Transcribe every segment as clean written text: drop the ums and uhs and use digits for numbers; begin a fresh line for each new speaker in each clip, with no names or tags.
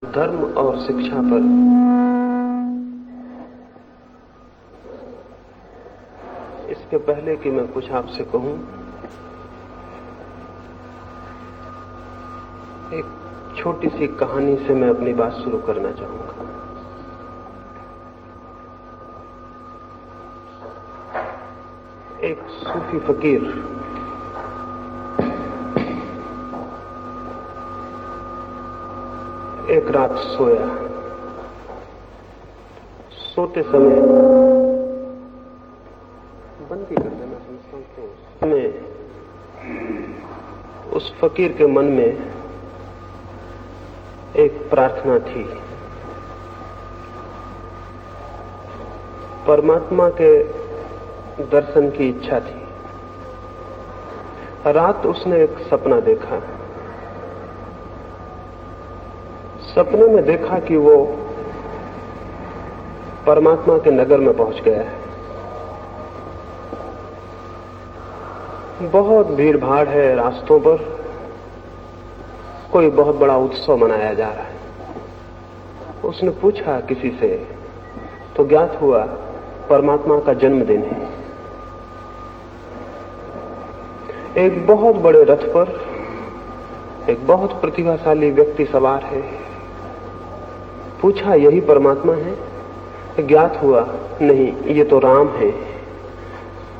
धर्म और शिक्षा पर इसके पहले कि मैं कुछ आपसे कहूं, एक छोटी सी कहानी से मैं अपनी बात शुरू करना चाहूंगा। एक सूफी फकीर एक रात सोया। सोते समय बंद ही कर देना, समझता हूं उस फकीर के मन में एक प्रार्थना थी। परमात्मा के दर्शन की इच्छा थी। रात उसने एक सपना देखा। सपने में देखा कि वो परमात्मा के नगर में पहुंच गया है। बहुत भीड़ भाड़ है रास्तों पर, कोई बहुत बड़ा उत्सव मनाया जा रहा है। उसने पूछा किसी से तो ज्ञात हुआ परमात्मा का जन्मदिन है। एक बहुत बड़े रथ पर एक बहुत प्रतिभाशाली व्यक्ति सवार है। पूछा यही परमात्मा है? ज्ञात हुआ नहीं, ये तो राम है।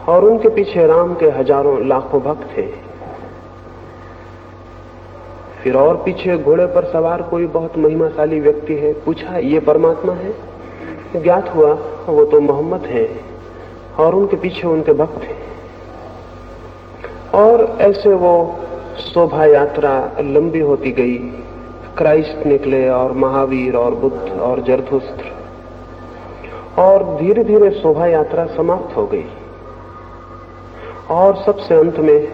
और उनके पीछे राम के हजारों लाखों भक्त थे। फिर और पीछे घोड़े पर सवार कोई बहुत महिमाशाली व्यक्ति है। पूछा ये परमात्मा है? ज्ञात हुआ वो तो मोहम्मद है और उनके पीछे उनके भक्त हैं। और ऐसे वो शोभा यात्रा लंबी होती गई। क्राइस्ट निकले और महावीर और बुद्ध और जरथुस्त्र, और धीरे धीरे शोभा यात्रा समाप्त हो गई। और सबसे अंत में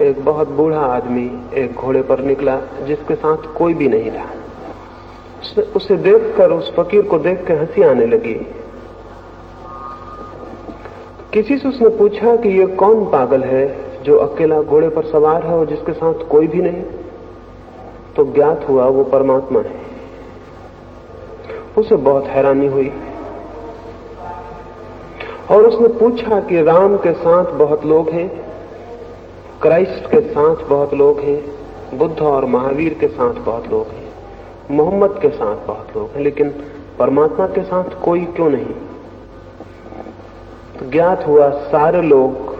एक बहुत बूढ़ा आदमी एक घोड़े पर निकला जिसके साथ कोई भी नहीं था। उसे देखकर, उस फकीर को देख कर हंसी आने लगी। किसी से उसने पूछा कि ये कौन पागल है जो अकेला घोड़े पर सवार है और जिसके साथ कोई भी नहीं? तो ज्ञात हुआ वो परमात्मा है। उसे बहुत हैरानी हुई और उसने पूछा कि राम के साथ बहुत लोग हैं, क्राइस्ट के साथ बहुत लोग हैं, बुद्ध और महावीर के साथ बहुत लोग हैं, मोहम्मद के साथ बहुत लोग हैं, लेकिन परमात्मा के साथ कोई क्यों नहीं? तो ज्ञात हुआ सारे लोग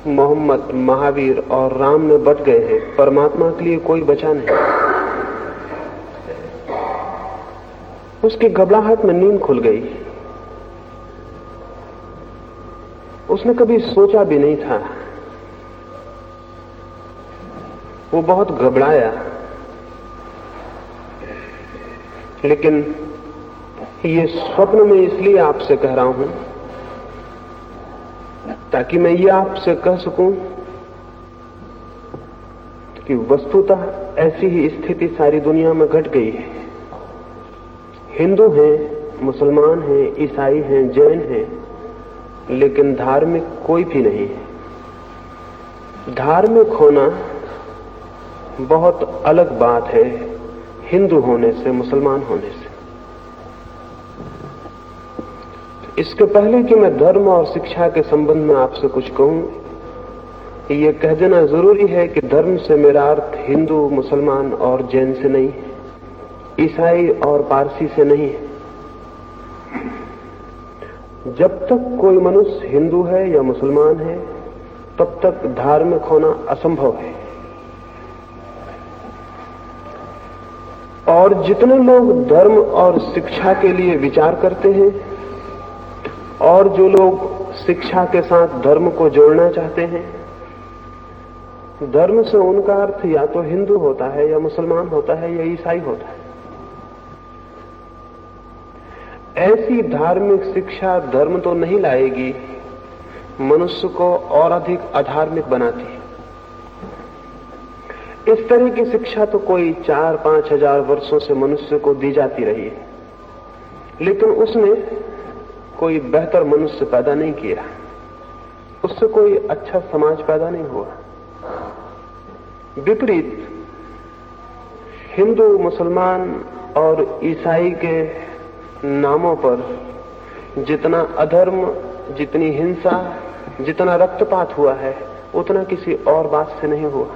मोहम्मद, महावीर और राम में बट गए हैं, परमात्मा के लिए कोई बचा नहीं। उसकी घबराहट में नींद खुल गई। उसने कभी सोचा भी नहीं था। वो बहुत घबराया, लेकिन ये स्वप्न में इसलिए आपसे कह रहा हूं ताकि मैं ये आपसे कह सकूं कि वस्तुतः ऐसी ही स्थिति सारी दुनिया में घट गई है। हिंदू हैं, मुसलमान हैं, ईसाई हैं, जैन हैं, लेकिन धार्मिक कोई भी नहीं है। धार्मिक होना बहुत अलग बात है हिंदू होने से, मुसलमान होने से। इसके पहले कि मैं धर्म और शिक्षा के संबंध में आपसे कुछ कहूं, ये कह देना जरूरी है कि धर्म से मेरा अर्थ हिंदू, मुसलमान और जैन से नहीं है, ईसाई और पारसी से नहीं है। जब तक कोई मनुष्य हिंदू है या मुसलमान है, तब तक धार्मिक होना असंभव है। और जितने लोग धर्म और शिक्षा के लिए विचार करते हैं और जो लोग शिक्षा के साथ धर्म को जोड़ना चाहते हैं, धर्म से उनका अर्थ या तो हिंदू होता है या मुसलमान होता है या ईसाई होता है। ऐसी धार्मिक शिक्षा धर्म तो नहीं लाएगी, मनुष्य को और अधिक अधार्मिक बनाती है। इस तरह की शिक्षा तो कोई 4-5 हजार वर्षों से मनुष्य को दी जाती रही है, लेकिन उसने कोई बेहतर मनुष्य पैदा नहीं किया, उससे कोई अच्छा समाज पैदा नहीं हुआ। विपरीत हिंदू, मुसलमान और ईसाई के नामों पर जितना अधर्म, जितनी हिंसा, जितना रक्तपात हुआ है, उतना किसी और बात से नहीं हुआ।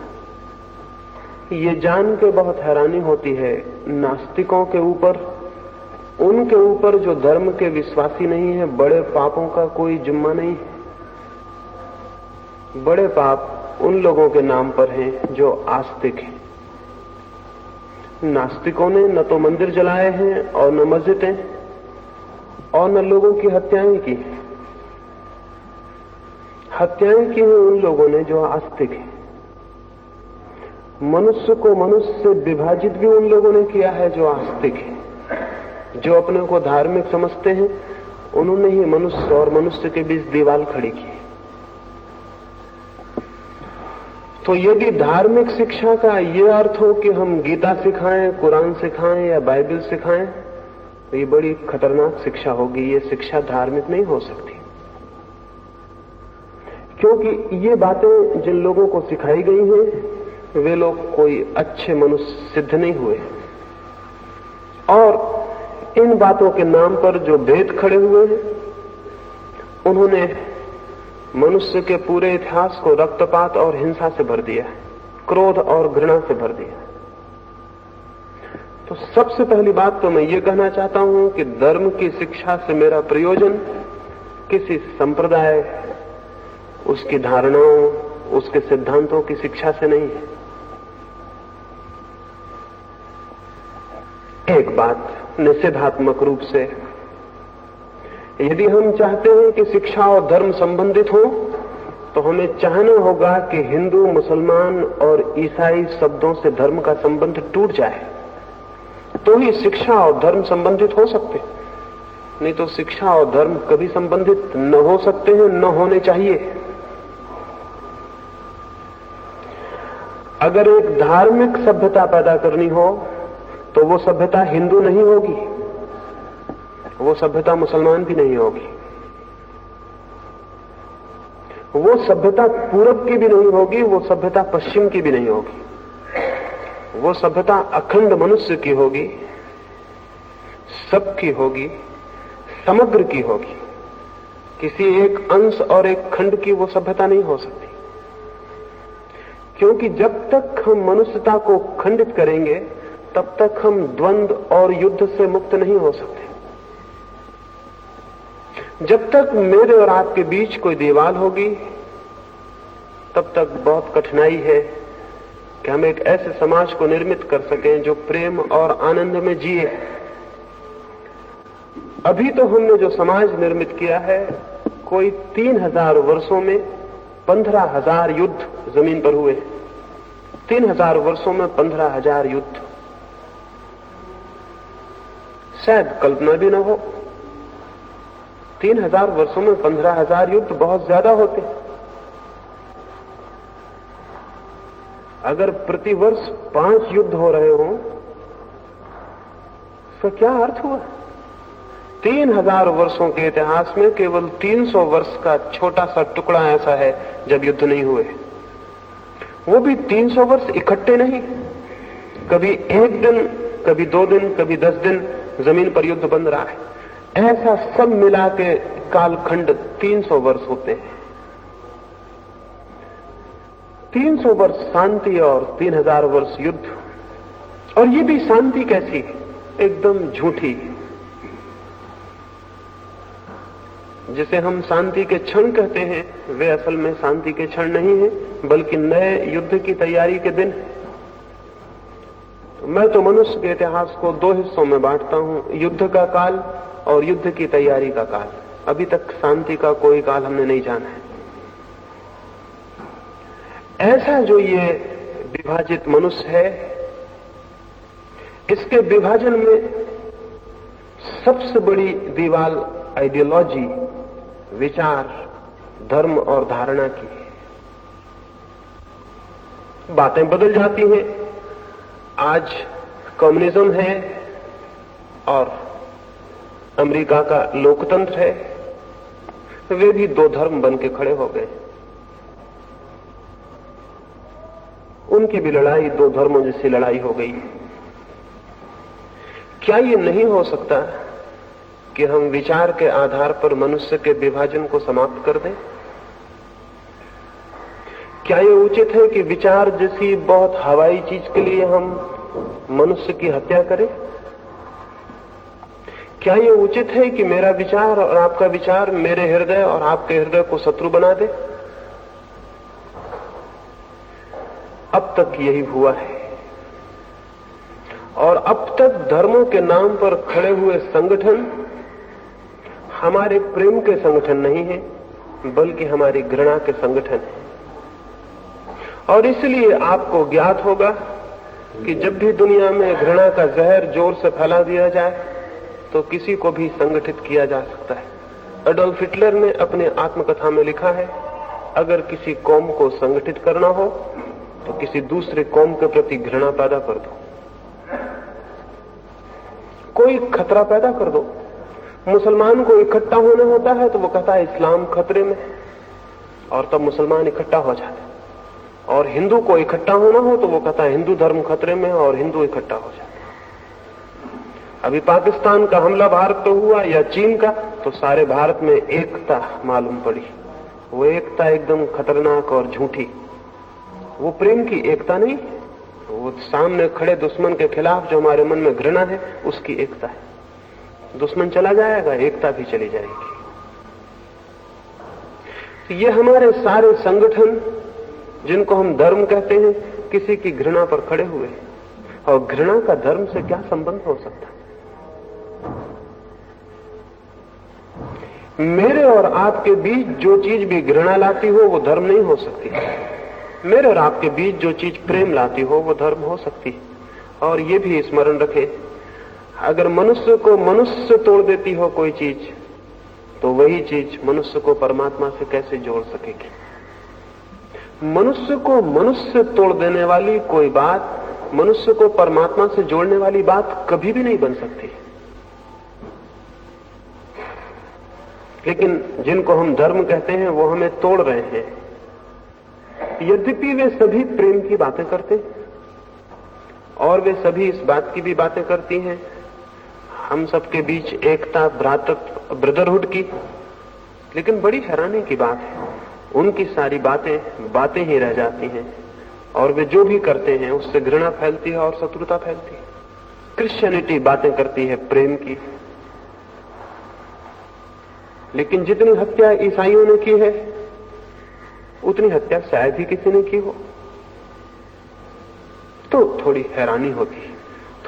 ये जान के बहुत हैरानी होती है नास्तिकों के ऊपर, उनके ऊपर जो धर्म के विश्वासी नहीं है, बड़े पापों का कोई जिम्मा नहीं है। बड़े पाप उन लोगों के नाम पर हैं जो आस्तिक हैं। नास्तिकों ने न तो मंदिर जलाए हैं और न मस्जिदें और न लोगों की हत्याएं की। हत्याएं की हैं उन लोगों ने जो आस्तिक हैं। मनुष्य को मनुष्य से विभाजित भी उन लोगों ने किया है जो आस्तिक है। जो अपने को धार्मिक समझते हैं, उन्होंने ही मनुष्य और मनुष्य के बीच दीवार खड़ी की। तो यदि धार्मिक शिक्षा का ये अर्थ हो कि हम गीता सिखाएं, कुरान सिखाएं या बाइबल सिखाएं, तो ये बड़ी खतरनाक शिक्षा होगी। ये शिक्षा धार्मिक नहीं हो सकती, क्योंकि ये बातें जिन लोगों को सिखाई गई हैं, वे लोग कोई अच्छे मनुष्य सिद्ध नहीं हुए। और इन बातों के नाम पर जो भेद खड़े हुए हैं, उन्होंने मनुष्य के पूरे इतिहास को रक्तपात और हिंसा से भर दिया, क्रोध और घृणा से भर दिया। तो सबसे पहली बात तो मैं ये कहना चाहता हूं कि धर्म की शिक्षा से मेरा प्रयोजन किसी संप्रदाय, उसकी धारणाओं, उसके सिद्धांतों की शिक्षा से नहीं है। एक बात निषेधात्मक रूप से, यदि हम चाहते हैं कि शिक्षा और धर्म संबंधित हो, तो हमें चाहना होगा कि हिंदू, मुसलमान और ईसाई शब्दों से धर्म का संबंध टूट जाए, तो ही शिक्षा और धर्म संबंधित हो सकते। नहीं तो शिक्षा और धर्म कभी संबंधित न हो सकते हैं, न होने चाहिए। अगर एक धार्मिक सभ्यता पैदा करनी हो, तो वो सभ्यता हिंदू नहीं होगी, वो सभ्यता मुसलमान भी नहीं होगी, वो सभ्यता पूरब की भी नहीं होगी, वो सभ्यता पश्चिम की भी नहीं होगी। वो सभ्यता अखंड मनुष्य की होगी, सबकी होगी, समग्र की होगी। किसी एक अंश और एक खंड की वो सभ्यता नहीं हो सकती, क्योंकि जब तक हम मनुष्यता को खंडित करेंगे, तब तक हम द्वंद्व और युद्ध से मुक्त नहीं हो सकते। जब तक मेरे और आपके बीच कोई दीवार होगी, तब तक बहुत कठिनाई है कि हम एक ऐसे समाज को निर्मित कर सकें जो प्रेम और आनंद में जिए। अभी तो हमने जो समाज निर्मित किया है, कोई 3000 वर्षों में 15,000 युद्ध जमीन पर हुए। 3000 वर्षों में 15,000 युद्ध, शायद कल्पना भी न हो। 3000 वर्षों में 15,000 युद्ध बहुत ज्यादा होते। अगर प्रतिवर्ष 5 युद्ध हो रहे हों, तो क्या अर्थ हुआ? 3000 वर्षों के इतिहास में केवल 300 वर्ष का छोटा सा टुकड़ा ऐसा है जब युद्ध नहीं हुए। वो भी 300 वर्ष इकट्ठे नहीं, कभी एक दिन, कभी 2 दिन, कभी 10 दिन जमीन पर युद्ध बन रहा है। ऐसा सब मिला के कालखंड 300 वर्ष होते हैं। 300 वर्ष शांति और 3000 वर्ष युद्ध। और ये भी शांति कैसी, एकदम झूठी। जिसे हम शांति के क्षण कहते हैं, वे असल में शांति के क्षण नहीं है, बल्कि नए युद्ध की तैयारी के दिन। तो मैं तो मनुष्य के इतिहास को 2 हिस्सों में बांटता हूं, युद्ध का काल और युद्ध की तैयारी का काल। अभी तक शांति का कोई काल हमने नहीं जाना है। ऐसा जो ये विभाजित मनुष्य है, इसके विभाजन में सबसे बड़ी दीवार आइडियोलॉजी, विचार, धर्म और धारणा की। बातें बदल जाती हैं। आज कम्युनिज्म है और अमेरिका का लोकतंत्र है, वे भी 2 धर्म बन के खड़े हो गए। उनकी भी लड़ाई 2 धर्मों जैसी लड़ाई हो गई। क्या ये नहीं हो सकता कि हम विचार के आधार पर मनुष्य के विभाजन को समाप्त कर दें? क्या ये उचित है कि विचार जैसी बहुत हवाई चीज के लिए हम मनुष्य की हत्या करें? क्या ये उचित है कि मेरा विचार और आपका विचार मेरे हृदय और आपके हृदय को शत्रु बना दे? अब तक यही हुआ है, और अब तक धर्मों के नाम पर खड़े हुए संगठन हमारे प्रेम के संगठन नहीं है, बल्कि हमारी घृणा के संगठन है। और इसलिए आपको ज्ञात होगा कि जब भी दुनिया में घृणा का जहर जोर से फैला दिया जाए तो किसी को भी संगठित किया जा सकता है। एडोल्फ हिटलर ने अपने आत्मकथा में लिखा है, अगर किसी कौम को संगठित करना हो तो किसी दूसरे कौम के प्रति घृणा पैदा कर दो, कोई खतरा पैदा कर दो। मुसलमान को इकट्ठा होना होता है तो वो कहता है इस्लाम खतरे में, और तब मुसलमान इकट्ठा हो जाते। और हिंदू को इकट्ठा होना हो तो वो कहता है हिंदू धर्म खतरे में, और हिंदू इकट्ठा हो जाते। अभी पाकिस्तान का हमला भारत पे हुआ या चीन का, तो सारे भारत में एकता मालूम पड़ी। वो एकता एकदम खतरनाक और झूठी, वो प्रेम की एकता नहीं, वो सामने खड़े दुश्मन के खिलाफ जो हमारे मन में घृणा है उसकी एकता है। दुश्मन चला जाएगा, एकता भी चली जाएगी। तो ये हमारे सारे संगठन जिनको हम धर्म कहते हैं, किसी की घृणा पर खड़े हुए हैं। और घृणा का धर्म से क्या संबंध हो सकता है? मेरे और आपके बीच जो चीज भी घृणा लाती हो वो धर्म नहीं हो सकती। मेरे और आपके बीच जो चीज प्रेम लाती हो वो धर्म हो सकती है। और ये भी स्मरण रखें, अगर मनुष्य को मनुष्य तोड़ देती हो कोई चीज, तो वही चीज मनुष्य को परमात्मा से कैसे जोड़ सकेगी? मनुष्य को मनुष्य तोड़ देने वाली कोई बात मनुष्य को परमात्मा से जोड़ने वाली बात कभी भी नहीं बन सकती। लेकिन जिनको हम धर्म कहते हैं वो हमें तोड़ रहे हैं। यद्यपि वे सभी प्रेम की बातें करते हैं और वे सभी इस बात की भी बातें करती हैं, हम सबके बीच एकता, भ्रातृत्व, ब्रदरहुड की। लेकिन बड़ी हैरानी की बात है, उनकी सारी बातें ही रह जाती हैं, और वे जो भी करते हैं उससे घृणा फैलती है और शत्रुता फैलती है। क्रिश्चियनिटी बातें करती है प्रेम की, लेकिन जितनी हत्या ईसाइयों ने की है उतनी हत्या शायद ही किसी ने की हो। तो थोड़ी हैरानी होती है,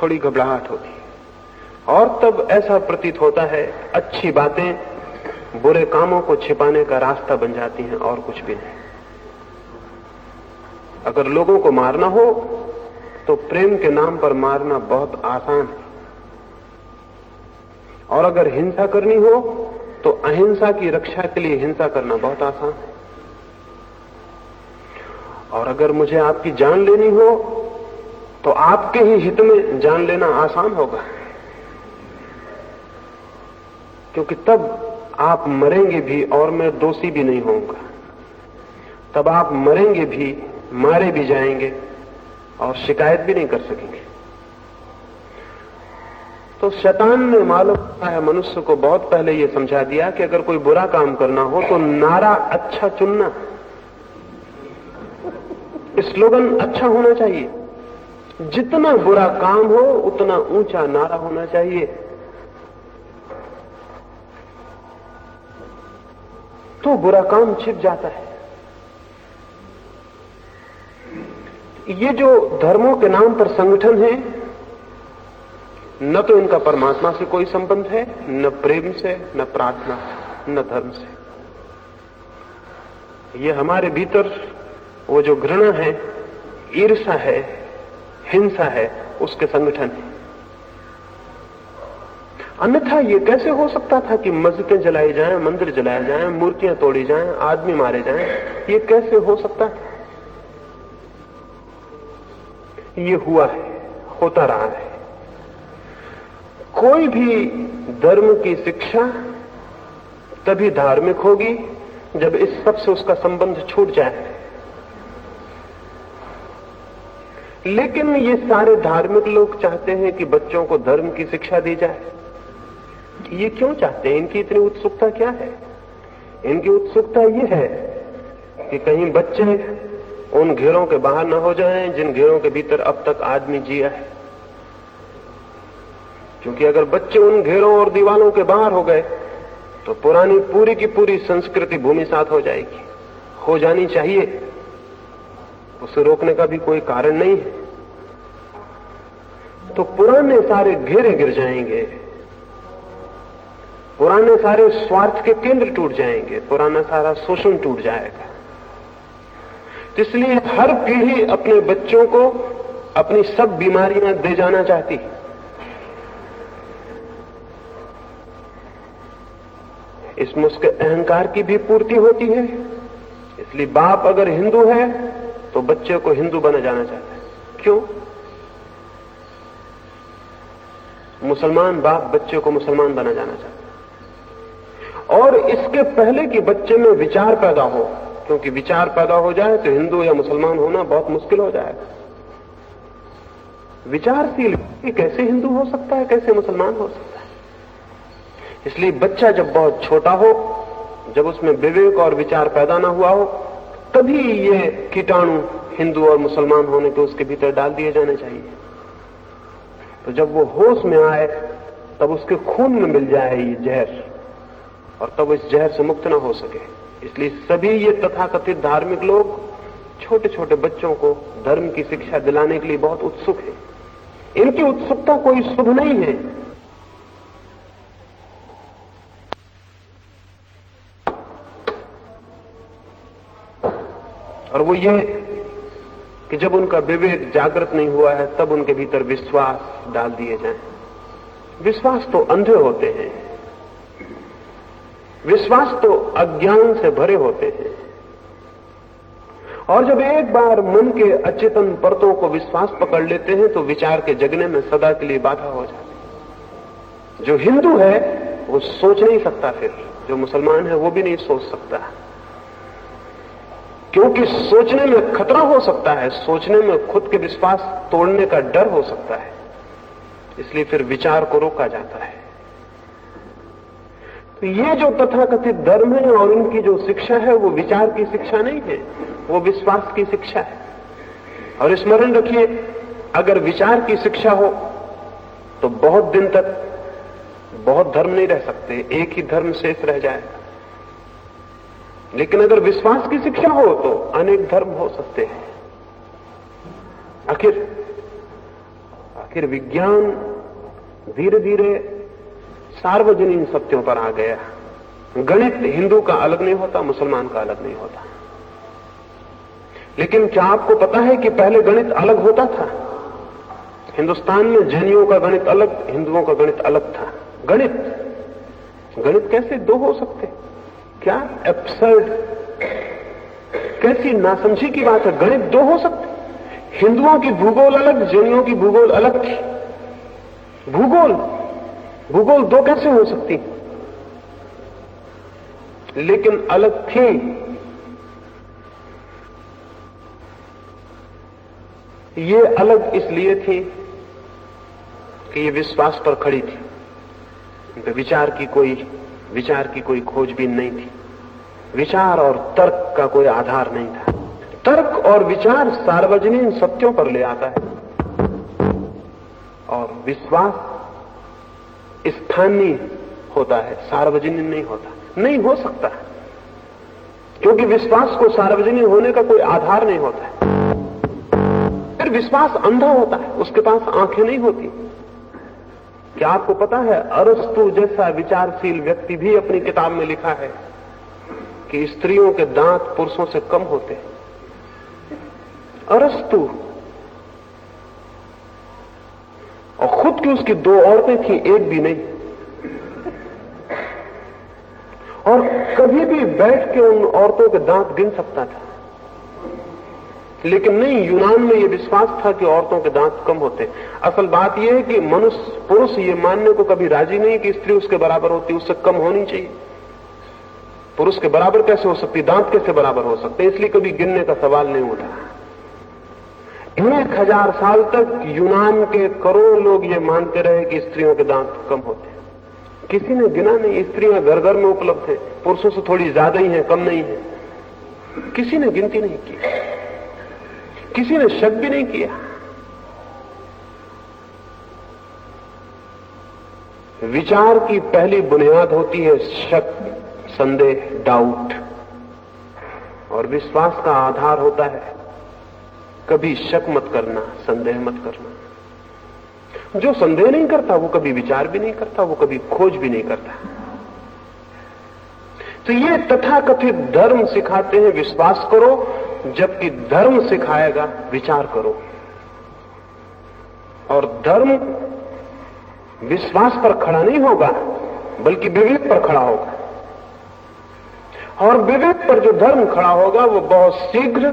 थोड़ी घबराहट होती है, और तब ऐसा प्रतीत होता है अच्छी बातें बुरे कामों को छिपाने का रास्ता बन जाती हैं और कुछ भी नहीं। अगर लोगों को मारना हो तो प्रेम के नाम पर मारना बहुत आसान है, और अगर हिंसा करनी हो तो अहिंसा की रक्षा के लिए हिंसा करना बहुत आसान है। और अगर मुझे आपकी जान लेनी हो तो आपके ही हित में जान लेना आसान होगा, क्योंकि तब आप मरेंगे भी और मैं दोषी भी नहीं होऊंगा। तब आप मरेंगे भी, मारे भी जाएंगे और शिकायत भी नहीं कर सकेंगे। तो शैतान ने मालूम है मनुष्य को बहुत पहले यह समझा दिया कि अगर कोई बुरा काम करना हो तो नारा अच्छा चुनना, स्लोगन अच्छा होना चाहिए। जितना बुरा काम हो उतना ऊंचा नारा होना चाहिए। तो बुरा काम छिप जाता है। ये जो धर्मों के नाम पर संगठन है, न तो इनका परमात्मा से कोई संबंध है, न प्रेम से, न प्रार्थना से, न धर्म से। ये हमारे भीतर वो जो घृणा है, ईर्ष्या है, हिंसा है, उसके संगठन है। अन्यथा ये कैसे हो सकता था कि मस्जिदें जलाई जाएं, मंदिर जलाए जाएं, मूर्तियां तोड़ी जाएं, आदमी मारे जाएं? ये कैसे हो सकता था? ये हुआ है, होता रहा है। कोई भी धर्म की शिक्षा तभी धार्मिक होगी जब इस सब से उसका संबंध छूट जाए। लेकिन ये सारे धार्मिक लोग चाहते हैं कि बच्चों को धर्म की शिक्षा दी जाए। ये क्यों चाहते हैं? इनकी इतनी उत्सुकता क्या है? इनकी उत्सुकता ये है कि कहीं बच्चे उन घेरों के बाहर न हो जाएं जिन घेरों के भीतर अब तक आदमी जिया है। क्योंकि अगर बच्चे उन घेरों और दीवालों के बाहर हो गए तो पुरानी पूरी की पूरी संस्कृति भूमिसात हो जाएगी, हो जानी चाहिए, उसे रोकने का भी कोई कारण नहीं है। तो पुराने सारे घेरे गिर जाएंगे, पुराने सारे स्वार्थ के केंद्र टूट जाएंगे, पुराना सारा शोषण टूट जाएगा। तो इसलिए हर पीढ़ी अपने बच्चों को अपनी सब बीमारियां दे जाना चाहती है। इसमें उसके अहंकार की भी पूर्ति होती है। इसलिए बाप अगर हिंदू है तो बच्चे को हिंदू बना जाना चाहता है। क्यों? मुसलमान बाप बच्चे को मुसलमान बना जाना चाहता है। और इसके पहले कि बच्चे में विचार पैदा हो, क्योंकि विचार पैदा हो जाए तो हिंदू या मुसलमान होना बहुत मुश्किल हो जाएगा। विचारशील कैसे हिंदू हो सकता है, कैसे मुसलमान हो सकता है? इसलिए बच्चा जब बहुत छोटा हो, जब उसमें विवेक और विचार पैदा ना हुआ हो, तभी ये कीटाणु हिंदू और मुसलमान होने के उसके भीतर डाल दिए जाने चाहिए। तो जब वो होश में आए तब उसके खून में मिल जाए ये जहर, और तब इस जहर से मुक्त ना हो सके। इसलिए सभी ये तथाकथित धार्मिक लोग छोटे छोटे बच्चों को धर्म की शिक्षा दिलाने के लिए बहुत उत्सुक है। इनकी उत्सुकता कोई शुभ नहीं है। और वो ये कि जब उनका विवेक जागृत नहीं हुआ है तब उनके भीतर विश्वास डाल दिए जाएं। विश्वास तो अंधे होते हैं, विश्वास तो अज्ञान से भरे होते हैं। और जब एक बार मन के अचेतन परतों को विश्वास पकड़ लेते हैं तो विचार के जगने में सदा के लिए बाधा हो जाती है। जो हिंदू है वो सोच नहीं सकता, फिर जो मुसलमान है वो भी नहीं सोच सकता, क्योंकि सोचने में खतरा हो सकता है, सोचने में खुद के विश्वास तोड़ने का डर हो सकता है। इसलिए फिर विचार को रोका जाता है। तो ये जो तथाकथित धर्म है और इनकी जो शिक्षा है वो विचार की शिक्षा नहीं है, वो विश्वास की शिक्षा है। और स्मरण रखिए, अगर विचार की शिक्षा हो तो बहुत दिन तक बहुत धर्म नहीं रह सकते, एक ही धर्म शेष रह जाएगा। लेकिन अगर विश्वास की शिक्षा हो तो अनेक धर्म हो सकते हैं। आखिर विज्ञान धीरे धीरे सार्वजनिक सत्यों पर आ गया। गणित हिंदू का अलग नहीं होता, मुसलमान का अलग नहीं होता। लेकिन क्या आपको पता है कि पहले गणित अलग होता था? हिंदुस्तान में जैनियों का गणित अलग, हिंदुओं का गणित अलग था। गणित कैसे दो हो सकते? क्या एब्सर्ड, कैसी नासमझी की बात है। गणित दो हो सकते? हिंदुओं की भूगोल अलग, जैनियों की भूगोल अलग थी। भूगोल दो कैसे हो सकती? लेकिन अलग थी। ये अलग इसलिए थी कि ये विश्वास पर खड़ी थी, विचार की कोई खोजबीन नहीं थी। विचार और तर्क का कोई आधार नहीं था। तर्क और विचार सार्वजनिक सत्यों पर ले आता है, और विश्वास स्थानीय होता है, सार्वजनिक नहीं होता, नहीं हो सकता, क्योंकि विश्वास को सार्वजनिक होने का कोई आधार नहीं होता है। फिर विश्वास अंधा होता है, उसके पास आंखें नहीं होती। क्या आपको पता है, अरस्तु जैसा विचारशील व्यक्ति भी अपनी किताब में लिखा है कि स्त्रियों के दांत पुरुषों से कम होते हैं। अरस्तु, और खुद की उसकी दो औरतें थी, एक भी नहीं। और कभी भी बैठ के उन औरतों के दांत गिन सकता था। लेकिन नहीं, यूनान में यह विश्वास था कि औरतों के दांत कम होते। असल बात यह है कि पुरुष ये मानने को कभी राजी नहीं कि स्त्री उसके बराबर होती, उससे कम होनी चाहिए। पुरुष के बराबर कैसे हो सकती, दांत कैसे बराबर हो सकते, इसलिए कभी गिनने का सवाल नहीं उठा। 1000 साल तक यूनान के करोड़ों लोग ये मानते रहे कि स्त्रियों के दांत कम होते हैं। किसी ने गिना नहीं, स्त्रियां घर घर में उपलब्ध है, पुरुषों से थोड़ी ज्यादा ही है, कम नहीं है। किसी ने गिनती नहीं की, किसी ने शक भी नहीं किया। विचार की पहली बुनियाद होती है शक, संदेह, डाउट, और विश्वास का आधार होता है कभी शक मत करना, संदेह मत करना। जो संदेह नहीं करता वो कभी विचार भी नहीं करता, वो कभी खोज भी नहीं करता। तो ये तथाकथित धर्म सिखाते हैं विश्वास करो, जबकि धर्म सिखाएगा विचार करो। और धर्म विश्वास पर खड़ा नहीं होगा, बल्कि विवेक पर खड़ा होगा। और विवेक पर जो धर्म खड़ा होगा वो बहुत शीघ्र,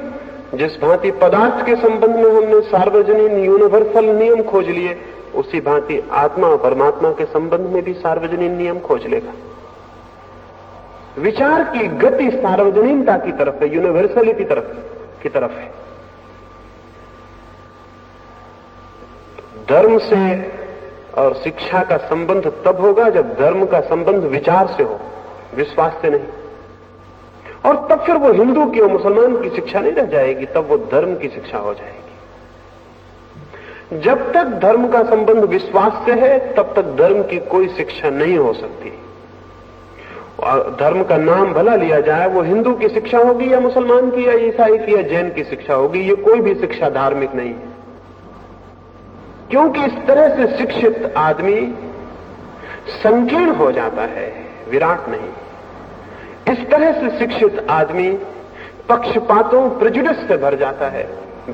जिस भांति पदार्थ के संबंध में हमने सार्वजनिक यूनिवर्सल नियम खोज लिए, उसी भांति आत्मा और परमात्मा के संबंध में भी सार्वजनिक नियम खोज लेगा। विचार की गति सार्वजनीनता की तरफ है, यूनिवर्सलिटी की तरफ है। धर्म से और शिक्षा का संबंध तब होगा जब धर्म का संबंध विचार से हो, विश्वास से नहीं। और तब फिर वो हिंदू की और मुसलमान की शिक्षा नहीं रह जाएगी, तब वो धर्म की शिक्षा हो जाएगी। जब तक धर्म का संबंध विश्वास से है, तब तक धर्म की कोई शिक्षा नहीं हो सकती। धर्म का नाम भला लिया जाए, वो हिंदू की शिक्षा होगी या मुसलमान की या ईसाई की या जैन की शिक्षा होगी, ये कोई भी शिक्षा धार्मिक नहीं है। क्योंकि इस तरह से शिक्षित आदमी संकीर्ण हो जाता है, विराट नहीं। इस तरह से शिक्षित आदमी पक्षपातों, प्रेजुडिस से भर जाता है,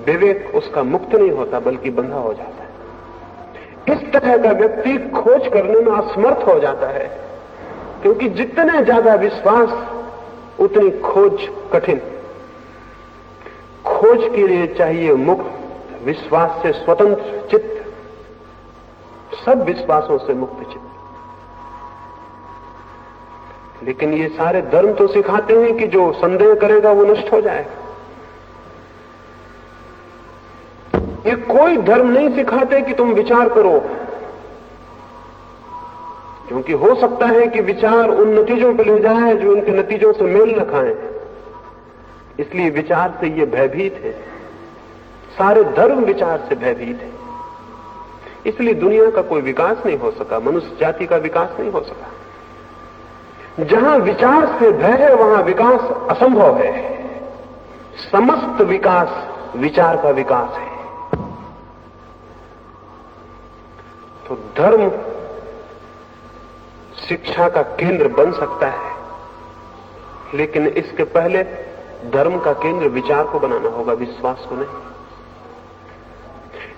विवेक उसका मुक्त नहीं होता बल्कि बंधा हो जाता है। इस तरह का व्यक्ति खोज करने में असमर्थ हो जाता है, क्योंकि जितने ज्यादा विश्वास उतनी खोज कठिन। खोज के लिए चाहिए मुक्त, विश्वास से स्वतंत्र चित्त, सब विश्वासों से मुक्त चित्त। लेकिन ये सारे धर्म तो सिखाते हैं कि जो संदेह करेगा वो नष्ट हो जाएगा। ये कोई धर्म नहीं सिखाते कि तुम विचार करो, क्योंकि हो सकता है कि विचार उन नतीजों पर ले जाए जो उनके नतीजों से मेल न खाएं। इसलिए विचार से ये भयभीत है, सारे धर्म विचार से भयभीत है। इसलिए दुनिया का कोई विकास नहीं हो सका, मनुष्य जाति का विकास नहीं हो सका। जहां विचार से भय है वहां विकास असंभव है। समस्त विकास विचार का विकास है। तो धर्म शिक्षा का केंद्र बन सकता है, लेकिन इसके पहले धर्म का केंद्र विचार को बनाना होगा, विश्वास को नहीं।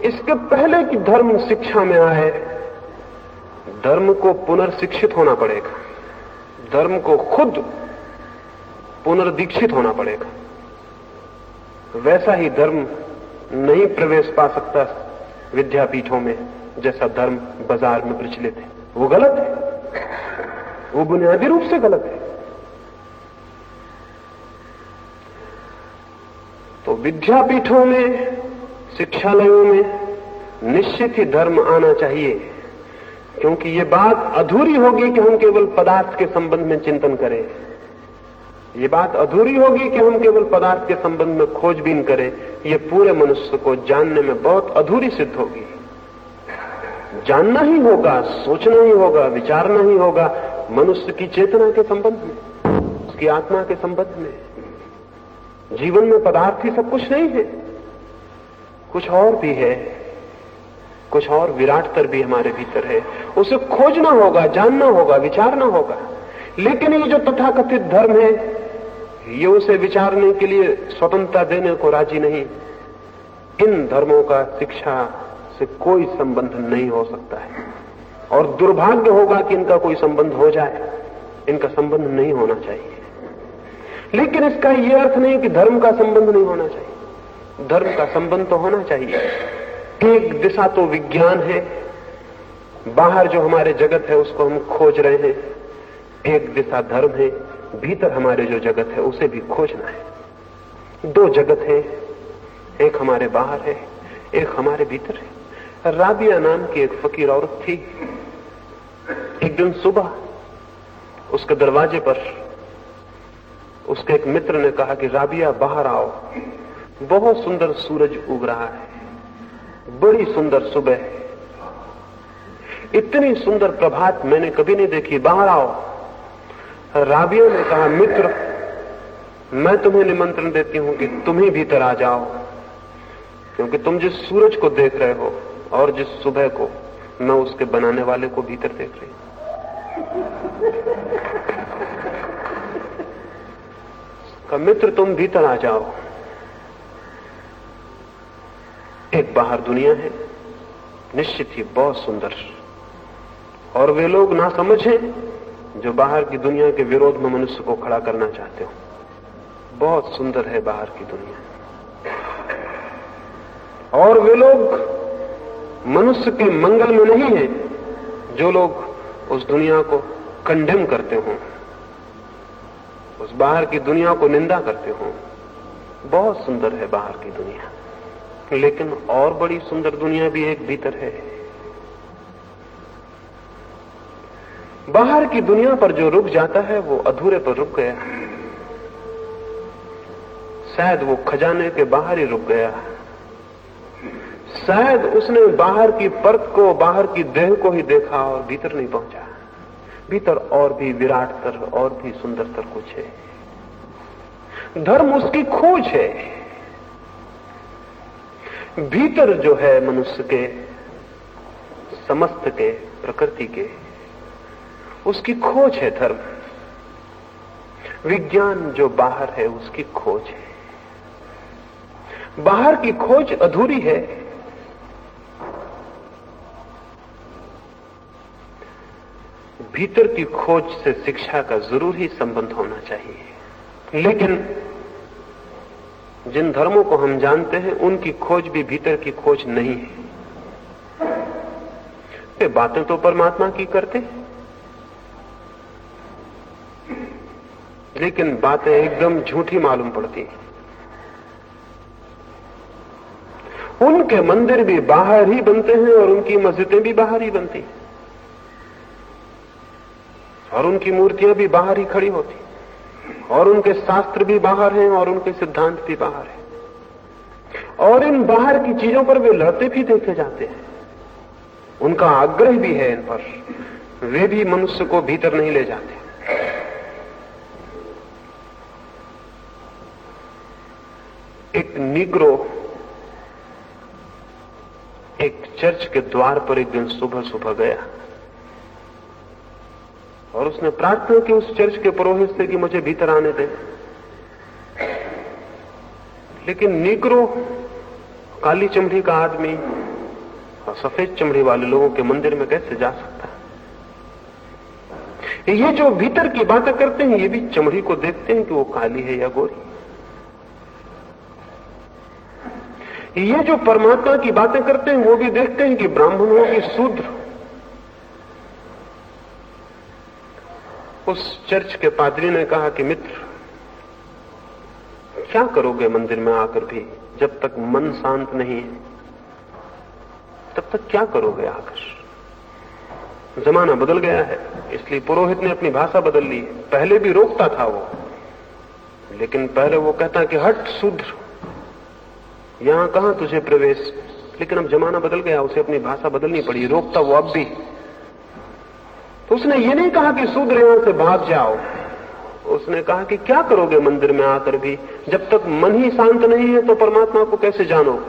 इसके पहले कि धर्म शिक्षा में आए, धर्म को पुनर्शिक्षित होना पड़ेगा, धर्म को खुद पुनर्दीक्षित होना पड़ेगा। वैसा ही धर्म नहीं प्रवेश पा सकता विद्यापीठों में जैसा धर्म बाजार में प्रचलित है। वो गलत है, वो बुनियादी रूप से गलत है। तो विद्यापीठों में, शिक्षालयों में निश्चित ही धर्म आना चाहिए, क्योंकि ये बात अधूरी होगी कि हम केवल पदार्थ के संबंध में चिंतन करें। ये बात अधूरी होगी कि हम केवल पदार्थ के संबंध में खोजबीन करें। ये पूरे मनुष्य को जानने में बहुत अधूरी सिद्ध होगी। जानना ही होगा, सोचना ही होगा, विचारना ही होगा मनुष्य की चेतना के संबंध में, उसकी आत्मा के संबंध में। जीवन में पदार्थ ही सब कुछ नहीं है, कुछ और भी है, कुछ और विराटतर भी हमारे भीतर है। उसे खोजना होगा, जानना होगा, विचारना होगा। लेकिन ये जो तथाकथित धर्म है, ये उसे विचारने के लिए स्वतंत्रता देने को राजी नहीं। इन धर्मों का शिक्षा से कोई संबंध नहीं हो सकता है, और दुर्भाग्य होगा कि इनका कोई संबंध हो जाए। इनका संबंध नहीं होना चाहिए। लेकिन इसका यह अर्थ नहीं कि धर्म का संबंध नहीं होना चाहिए। धर्म का संबंध तो होना चाहिए। एक दिशा तो विज्ञान है, बाहर जो हमारे जगत है उसको हम खोज रहे हैं। एक दिशा धर्म है, भीतर हमारे जो जगत है उसे भी खोजना है। दो जगत है, एक हमारे बाहर है। एक हमारे भीतर है। राबिया नाम की एक फकीर औरत थी। एक दिन सुबह उसके दरवाजे पर उसके एक मित्र ने कहा कि राबिया बाहर आओ, बहुत सुंदर सूरज उग रहा है, बड़ी सुंदर सुबह है, इतनी सुंदर प्रभात मैंने कभी नहीं देखी, बाहर आओ। राबिया ने कहा, मित्र मैं तुम्हें निमंत्रण देती हूं कि तुम ही भीतर आ जाओ, क्योंकि तुम जिस सूरज को देख रहे हो और जिस सुबह को, मैं उसके बनाने वाले को भीतर देख रही हूं। का मित्र तुम भीतर आ जाओ। एक बाहर दुनिया है, निश्चित ही बहुत सुंदर, और वे लोग ना समझें जो बाहर की दुनिया के विरोध में मनुष्य को खड़ा करना चाहते हो। बहुत सुंदर है बाहर की दुनिया, और वे लोग मनुष्य के मंगल में नहीं है जो लोग उस दुनिया को कंडेम करते हों, उस बाहर की दुनिया को निंदा करते हों। बहुत सुंदर है बाहर की दुनिया, लेकिन और बड़ी सुंदर दुनिया भी एक भीतर है। बाहर की दुनिया पर जो रुक जाता है वो अधूरे पर रुक गया, शायद वो खजाने के बाहर ही रुक गया, शायद उसने बाहर की परत को, बाहर की देह को ही देखा और भीतर नहीं पहुंचा। भीतर और भी विराटतर और भी सुंदरतर कुछ है। धर्म उसकी खोज है। भीतर जो है मनुष्य के, समस्त के, प्रकृति के, उसकी खोज है धर्म। विज्ञान जो बाहर है उसकी खोज है। बाहर की खोज अधूरी है। भीतर की खोज से शिक्षा का जरूर ही संबंध होना चाहिए, लेकिन जिन धर्मों को हम जानते हैं उनकी खोज भी भीतर की खोज नहीं है। वे बातें तो परमात्मा की करते हैं, लेकिन बातें एकदम झूठी मालूम पड़ती हैं। उनके मंदिर भी बाहर ही बनते हैं और उनकी मस्जिदें भी बाहर ही बनती हैं, और उनकी मूर्तियां भी बाहर ही खड़ी होती, और उनके शास्त्र भी बाहर हैं और उनके सिद्धांत भी बाहर हैं, और इन बाहर की चीजों पर वे लड़ते भी देखे जाते हैं। उनका आग्रह भी है इन पर, वे भी मनुष्य को भीतर नहीं ले जाते। एक नीग्रो एक चर्च के द्वार पर एक दिन सुबह सुबह गया और उसने प्रार्थना की उस चर्च के पुरोहित से कि मुझे भीतर आने दे। लेकिन नीग्रो, काली चमड़ी का आदमी और सफेद चमड़ी वाले लोगों के मंदिर में कैसे जा सकता है? ये जो भीतर की बातें करते हैं ये भी चमड़ी को देखते हैं कि वो काली है या गोरी। ये जो परमात्मा की बातें करते हैं वो भी देखते हैं कि ब्राह्मण हो कि शूद्र। उस चर्च के पादरी ने कहा कि मित्र, क्या करोगे मंदिर में आकर भी? जब तक मन शांत नहीं है तब तक क्या करोगे आकर? जमाना बदल गया है, इसलिए पुरोहित ने अपनी भाषा बदल ली। पहले भी रोकता था वो, लेकिन पहले वो कहता कि हट शूद्र, यहां कहां तुझे प्रवेश। लेकिन अब जमाना बदल गया, उसे अपनी भाषा बदलनी पड़ी। रोकता वो अब भी। तो उसने ये नहीं कहा कि शूद्र यहां से भाग जाओ, उसने कहा कि क्या करोगे मंदिर में आकर भी? जब तक मन ही शांत नहीं है तो परमात्मा को कैसे जानो?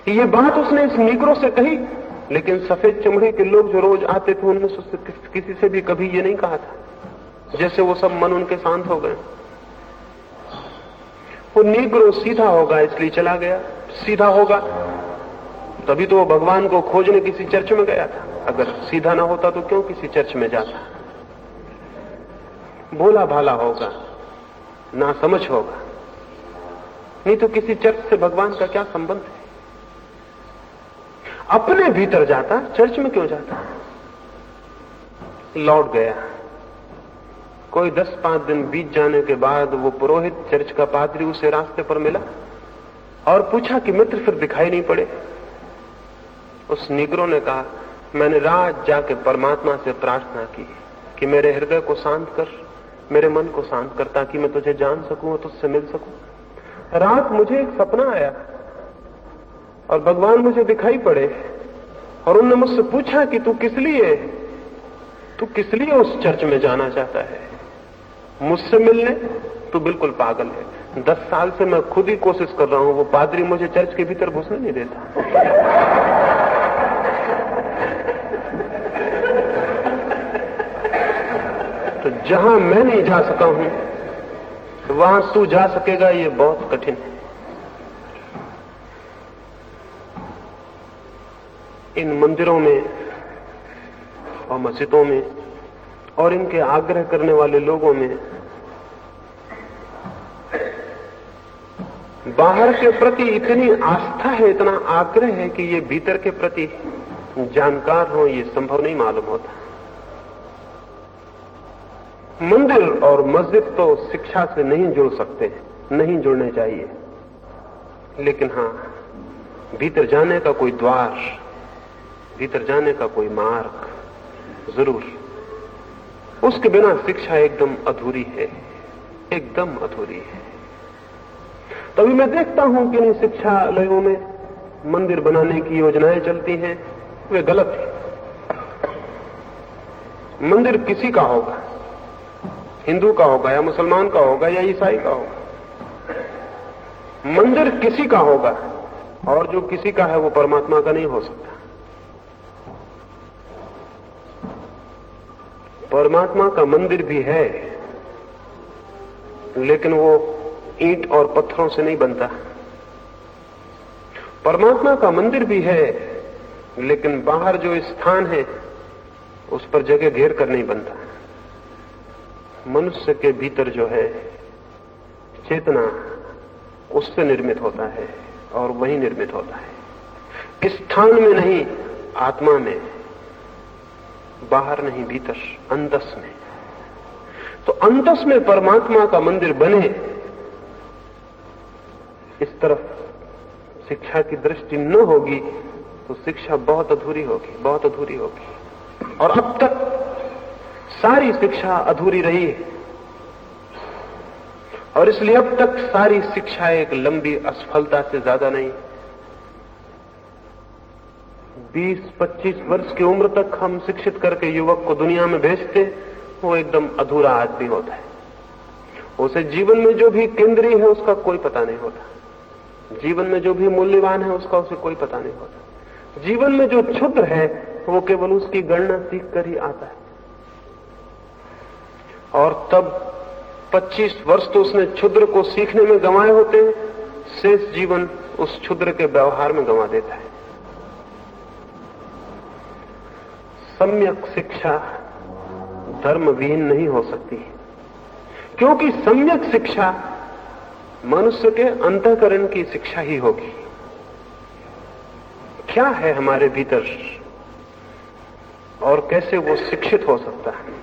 ये बात उसने इस नीग्रो से कही, लेकिन सफेद चमड़े के लोग जो रोज आते थे उनमें से किसी से भी कभी ये नहीं कहा था। जैसे वो सब मन उनके शांत हो गए। वो नीग्रो सीधा होगा इसलिए चला गया। सीधा होगा तभी तो वो भगवान को खोजने किसी चर्च में गया था। अगर सीधा ना होता तो क्यों किसी चर्च में जाता? भोला भाला होगा, ना समझ होगा, नहीं तो किसी चर्च से भगवान का क्या संबंध है? अपने भीतर जाता, चर्च में क्यों जाता? लौट गया। कोई 10-5 दिन बीत जाने के बाद वो पुरोहित, चर्च का पादरी उसे रास्ते पर मिला और पूछा कि मित्र फिर दिखाई नहीं पड़े। उस निग्रो ने कहा, मैंने रात जाके परमात्मा से प्रार्थना की कि मेरे हृदय को शांत कर, मेरे मन को शांत कर, ताकि मैं तुझे जान सकूं और तुझसे मिल सकूं। रात मुझे एक सपना आया और भगवान मुझे दिखाई पड़े और उन्होंने मुझसे पूछा कि तू किस लिए उस चर्च में जाना चाहता है, मुझसे मिलने? तू बिल्कुल पागल है। 10 साल से मैं खुद ही कोशिश कर रहा हूं, वो पादरी मुझे चर्च के भीतर घुसने नहीं देता। तो जहां मैं नहीं जा सका हूं वहां तू जा सकेगा, ये बहुत कठिन है। इन मंदिरों में और मस्जिदों में और इनके आग्रह करने वाले लोगों में बाहर के प्रति इतनी आस्था है, इतना आग्रह है कि ये भीतर के प्रति जानकार हो ये संभव नहीं मालूम होता। मंदिर और मस्जिद तो शिक्षा से नहीं जुड़ सकते, नहीं जुड़ने चाहिए, लेकिन हां, भीतर जाने का कोई द्वार, भीतर जाने का कोई मार्ग जरूर। उसके बिना शिक्षा एकदम अधूरी है, एकदम अधूरी है। तभी मैं देखता हूं कि इन शिक्षालयों में मंदिर बनाने की योजनाएं चलती हैं, वे गलत है। मंदिर किसी का होगा, हिंदू का होगा या मुसलमान का होगा या ईसाई का होगा। मंदिर किसी का होगा और जो किसी का है वो परमात्मा का नहीं हो सकता। परमात्मा का मंदिर भी है, लेकिन वो ईंट और पत्थरों से नहीं बनता। परमात्मा का मंदिर भी है, लेकिन बाहर जो स्थान है उस पर जगह घेर कर नहीं बनता। मनुष्य के भीतर जो है चेतना, उससे निर्मित होता है और वही निर्मित होता है, स्थान में नहीं, आत्मा में, बाहर नहीं, भीतर, अंतस में। तो अंतस में परमात्मा का मंदिर बने, इस तरफ शिक्षा की दृष्टि न होगी तो शिक्षा बहुत अधूरी होगी, बहुत अधूरी होगी। और अब तक सारी शिक्षा अधूरी रही है, और इसलिए अब तक सारी शिक्षा एक लंबी असफलता से ज्यादा नहीं। 20-25 वर्ष की उम्र तक हम शिक्षित करके युवक को दुनिया में भेजते, वो एकदम अधूरा आदमी होता है। उसे जीवन में जो भी केंद्रीय है उसका कोई पता नहीं होता, जीवन में जो भी मूल्यवान है उसका उसे कोई पता नहीं होता। जीवन में जो क्षुद्र है वो केवल उसकी गणना सीख कर ही आता है, और तब 25 वर्ष तो उसने क्षुद्र को सीखने में गंवाए होते हैं, शेष जीवन उस क्षुद्र के व्यवहार में गंवा देता है। सम्यक शिक्षा धर्म विहीन नहीं हो सकती, क्योंकि सम्यक शिक्षा मनुष्य के अंतःकरण की शिक्षा ही होगी। क्या है हमारे भीतर और कैसे वो शिक्षित हो सकता है?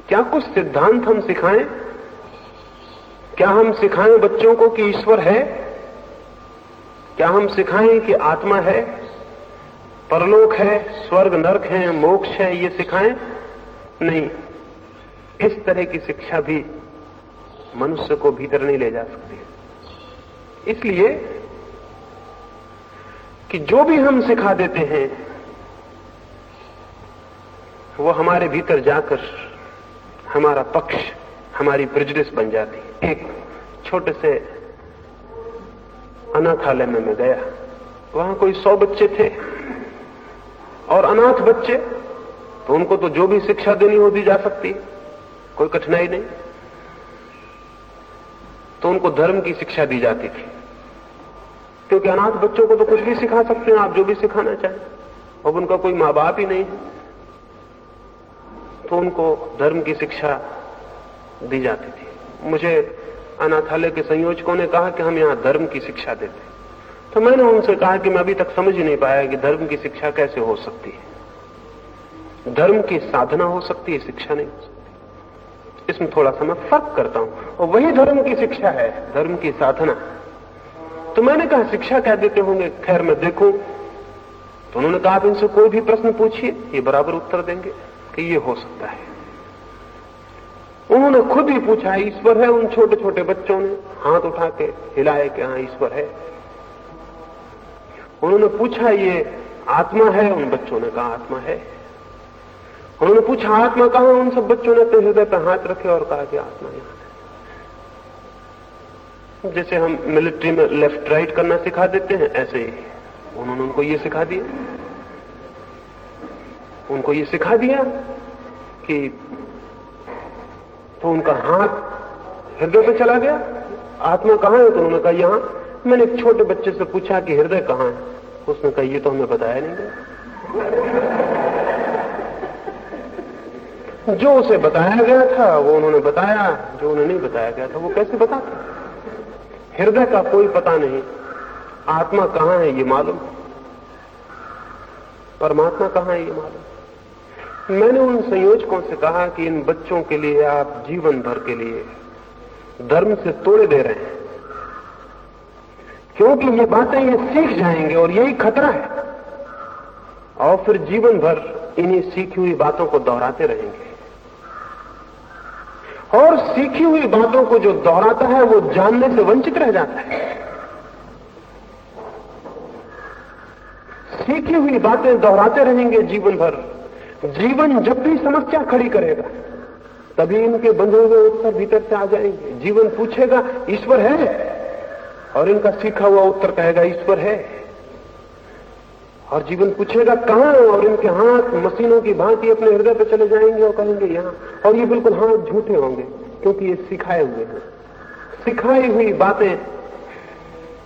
क्या कुछ सिद्धांत हम सिखाएं? क्या हम सिखाएं बच्चों को कि ईश्वर है? क्या हम सिखाएं कि आत्मा है, परलोक है, स्वर्ग नरक है, मोक्ष है? ये सिखाएं? नहीं, इस तरह की शिक्षा भी मनुष्य को भीतर नहीं ले जा सकती। इसलिए कि जो भी हम सिखा देते हैं वो हमारे भीतर जाकर हमारा पक्ष, हमारी प्रेजुडिस बन जाती है। एक छोटे से अनाथालय में मैं गया, वहां कोई 100 बच्चे थे, और अनाथ बच्चे तो उनको तो जो भी शिक्षा देनी हो दी जा सकती, कोई कठिनाई नहीं। तो उनको धर्म की शिक्षा दी जाती थी, क्योंकि अनाथ बच्चों को तो कुछ भी सिखा सकते हैं आप, जो भी सिखाना चाहें, अब उनका कोई माँ बाप ही नहीं है, तो उनको धर्म की शिक्षा दी जाती थी। मुझे अनाथालय के संयोजकों ने कहा कि हम यहां धर्म की शिक्षा देते, तो मैंने उनसे कहा कि मैं अभी तक समझ ही नहीं पाया कि धर्म की शिक्षा कैसे हो सकती है। धर्म की साधना हो सकती है, शिक्षा नहीं हो सकती। इसमें थोड़ा सा मैं फर्क करता हूं, और वही धर्म की शिक्षा है, धर्म की साधना। तो मैंने कहा शिक्षा क्या देते होंगे, खैर मैं देखूं। तो उन्होंने कहा आप इनसे कोई भी प्रश्न पूछिए, ये बराबर उत्तर देंगे कि ये हो सकता है। उन्होंने खुद ही पूछा ईश्वर है, उन छोटे छोटे बच्चों ने हाथ उठा के हिलाए कि हाँ ईश्वर है। उन्होंने पूछा ये आत्मा है, उन बच्चों ने कहा आत्मा है। उन्होंने पूछा आत्मा कहां, उन सब बच्चों ने अपने हृदय पर हाथ रखे और कहा कि आत्मा यहां है। जैसे हम मिलिट्री में लेफ्ट राइट करना सिखा देते हैं, ऐसे ही उन्होंने उनको ये सिखा दिया। उनको ये सिखा दिया कि तो उनका हाथ हृदय पे चला गया, आत्मा कहां है? तो उन्होंने कहा यहां। मैंने एक छोटे बच्चे से पूछा कि हृदय कहां है? उसने कहा ये तो हमें बताया नहीं गया। जो उसे बताया गया था वो उन्होंने बताया, जो उन्हें नहीं बताया गया था वो कैसे बताते? हृदय का कोई पता नहीं, आत्मा कहां है ये मालूम, परमात्मा कहां है ये मालूम। मैंने उन संयोजकों से कहा कि इन बच्चों के लिए आप जीवन भर के लिए धर्म से तोड़े दे रहे हैं, क्योंकि ये बातें ये सीख जाएंगे और यही खतरा है, और फिर जीवन भर इन्हीं सीखी हुई बातों को दोहराते रहेंगे। और सीखी हुई बातों को जो दोहराता है वो जानने से वंचित रह जाता है। सीखी हुई बातें दोहराते रहेंगे जीवन भर। जीवन जब भी समस्या खड़ी करेगा तभी इनके बंधे हुए उत्तर भीतर से आ जाएंगे। जीवन पूछेगा ईश्वर है, और इनका सीखा हुआ उत्तर कहेगा ईश्वर है। और जीवन पूछेगा कहां, और इनके हाथ मशीनों की भांति अपने हृदय पर चले जाएंगे और कहेंगे यहां। और ये बिल्कुल हाथ झूठे होंगे, क्योंकि ये सिखाए हुए हैं। सिखाई हुई बातें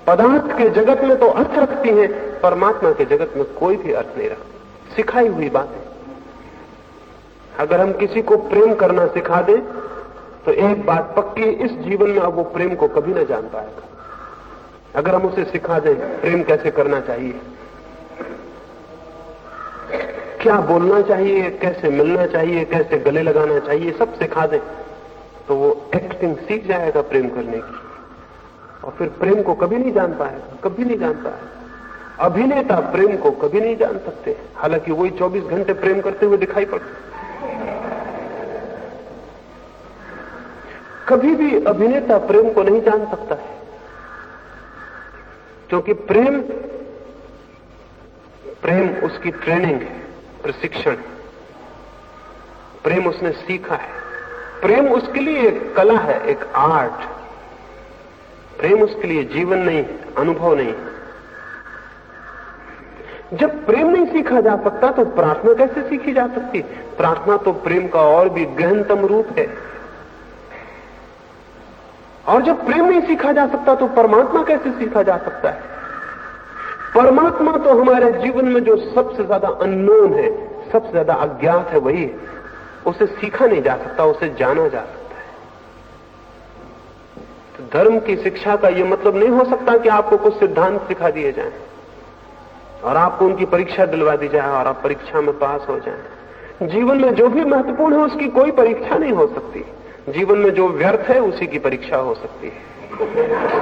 पदार्थ के जगत में तो अर्थ रखती हैं, परमात्मा के जगत में कोई भी अर्थ नहीं रखती। सिखाई हुई बातें। अगर हम किसी को प्रेम करना सिखा दें तो एक बात पक्की, इस जीवन में अब वो प्रेम को कभी ना जान पाएगा। अगर हम उसे सिखा दें प्रेम कैसे करना चाहिए, क्या बोलना चाहिए, कैसे मिलना चाहिए, कैसे गले लगाना चाहिए, सब सिखा दें, तो वो एक्टिंग सीख जाएगा प्रेम करने की, और फिर प्रेम को कभी नहीं जान पाएगा, कभी नहीं जान पाएगा। अभिनेता प्रेम को कभी नहीं जान सकते, हालांकि वही 24 घंटे प्रेम करते हुए दिखाई पड़ते। कभी भी अभिनेता प्रेम को नहीं जान सकता है, क्योंकि प्रेम उसकी ट्रेनिंग है, प्रशिक्षण। प्रेम उसने सीखा है। प्रेम उसके लिए एक कला है, एक आर्ट। प्रेम उसके लिए जीवन नहीं, अनुभव नहीं। जब प्रेम नहीं सीखा जा सकता तो प्रार्थना कैसे सीखी जा सकती? प्रार्थना तो प्रेम का और भी गहनतम रूप है। और जब प्रेम नहीं सीखा जा सकता तो परमात्मा कैसे सीखा जा सकता है? परमात्मा तो हमारे जीवन में जो सबसे ज्यादा अननोन है, सबसे ज्यादा अज्ञात है, वही है। उसे सीखा नहीं जा सकता, उसे जाना जा सकता है। तो धर्म की शिक्षा का यह मतलब नहीं हो सकता कि आपको कुछ सिद्धांत सिखा दिए जाएं और आपको उनकी परीक्षा दिलवा दी जाए और आप परीक्षा में पास हो जाएं। जीवन में जो भी महत्वपूर्ण है उसकी कोई परीक्षा नहीं हो सकती। जीवन में जो व्यर्थ है उसी की परीक्षा हो सकती है।